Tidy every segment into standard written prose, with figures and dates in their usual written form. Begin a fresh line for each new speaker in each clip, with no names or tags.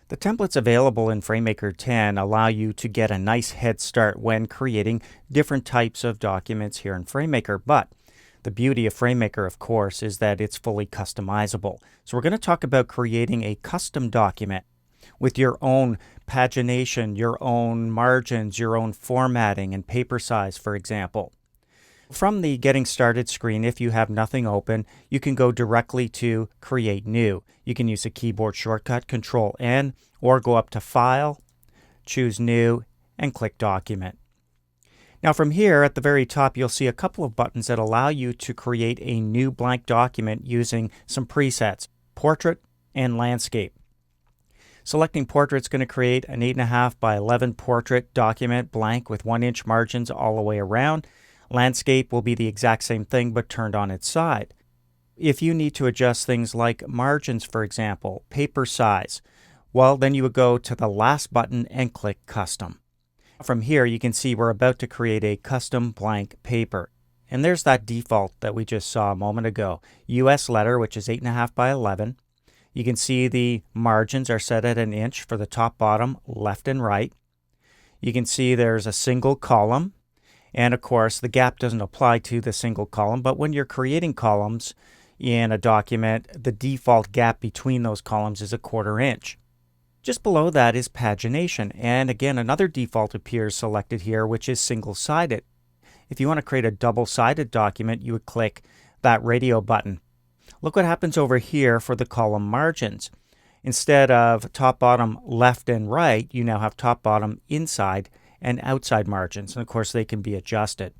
The templates available in FrameMaker 10 allow you to get a nice head start when creating different types of documents here in FrameMaker, but the beauty of FrameMaker, of course, is that it's fully customizable. So we're going to talk about creating a custom document with your own pagination, your own margins, your own formatting and paper size, for example. From the Getting Started screen, if you have nothing open, you can go directly to Create New. You can use a keyboard shortcut, Control-N, or go up to File, choose New, and click Document. Now from here, at the very top, you'll see a couple of buttons that allow you to create a new blank document using some presets, Portrait and Landscape. Selecting Portrait is going to create an 8.5 by 11 portrait document, blank with 1-inch margins all the way around. Landscape will be the exact same thing but turned on its side. If you need to adjust things like margins, for example, paper size, well, then you would go to the last button and click Custom. From here, you can see we're about to create a custom blank paper. And there's that default that we just saw a moment ago. US letter, which is 8.5 by 11. You can see the margins are set at 1 inch for the top, bottom, left, and right. You can see there's a single column. And of course, the gap doesn't apply to the single column, but when you're creating columns in a document, the default gap between those columns is 1/4 inch. Just below that is pagination, and again, another default appears selected here, which is single-sided. If you want to create a double-sided document, you would click that radio button. Look what happens over here for the column margins. Instead of top, bottom, left, and right, you now have top, bottom, inside, and outside margins, and of course they can be adjusted.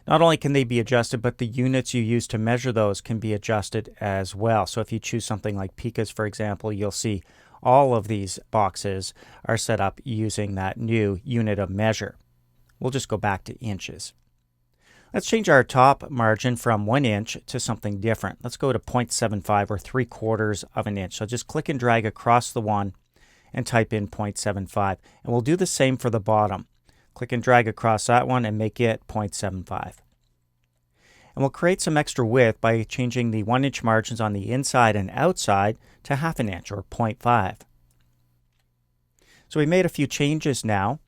Not only can they be adjusted, but the units you use to measure those can be adjusted as well. So if you choose something like picas, for example, you'll see all of these boxes are set up using that new unit of measure. We'll just go back to inches. Let's change our top margin from 1 inch to something different. Let's go to 0.75 or 3/4 of an inch. So just click and drag across the one and type in 0.75. And we'll do the same for the bottom. Click and drag across that one and make it 0.75. And we'll create some extra width by changing the 1-inch margins on the inside and outside to 1/2 inch or 0.5. So we made a few changes now.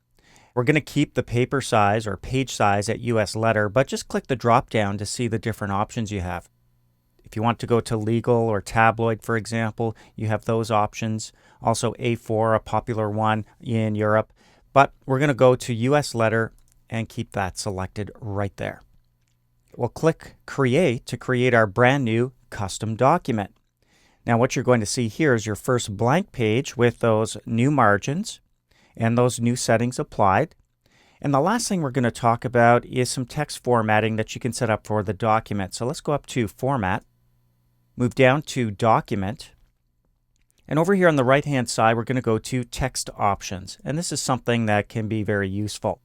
We're going to keep the paper size or page size at US letter, but just click the drop down to see the different options you have. If you want to go to legal or tabloid, for example, you have those options. Also A4, a popular one in Europe. But we're going to go to US letter and keep that selected right there. We'll click Create to create our brand new custom document. Now what you're going to see here is your first blank page with those new margins and those new settings applied. And the last thing we're going to talk about is some text formatting that you can set up for the document. So let's go up to Format. Move down to Document, and over here on the right hand side we're going to go to Text Options, and this is something that can be very useful.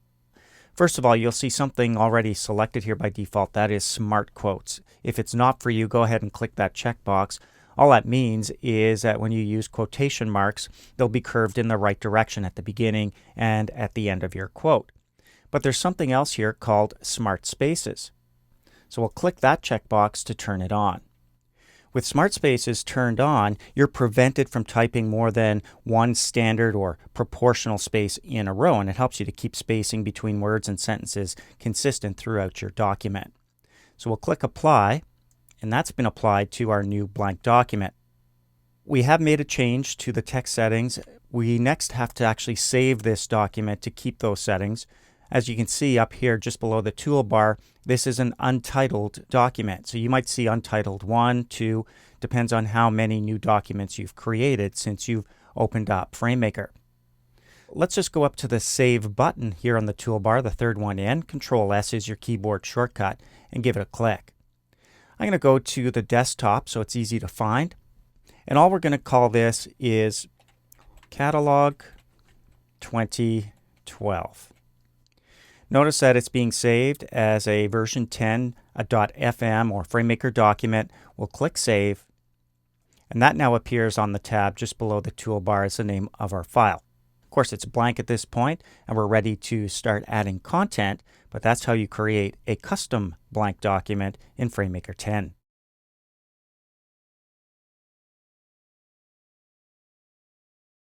First of all, you'll see something already selected here by default, that is Smart Quotes. If it's not for you, go ahead and click that checkbox. All that means is that when you use quotation marks, they'll be curved in the right direction at the beginning and at the end of your quote. But there's something else here called Smart Spaces. So we'll click that checkbox to turn it on. With Smart Spaces turned on, you're prevented from typing more than one standard or proportional space in a row, and it helps you to keep spacing between words and sentences consistent throughout your document. So we'll click Apply, and that's been applied to our new blank document. We have made a change to the text settings. We next have to actually save this document to keep those settings. As you can see up here just below the toolbar, this is an untitled document. So you might see untitled 1, 2, depends on how many new documents you've created since you've opened up FrameMaker. Let's just go up to the Save button here on the toolbar, the third one in. Control-S is your keyboard shortcut, and give it a click. I'm going to go to the desktop so it's easy to find. And all we're going to call this is Catalog 2012. Notice that it's being saved as a version 10, a .fm or FrameMaker document. We'll click Save, and that now appears on the tab just below the toolbar as the name of our file. Of course, it's blank at this point, and we're ready to start adding content, but that's how you create a custom blank document in FrameMaker 10.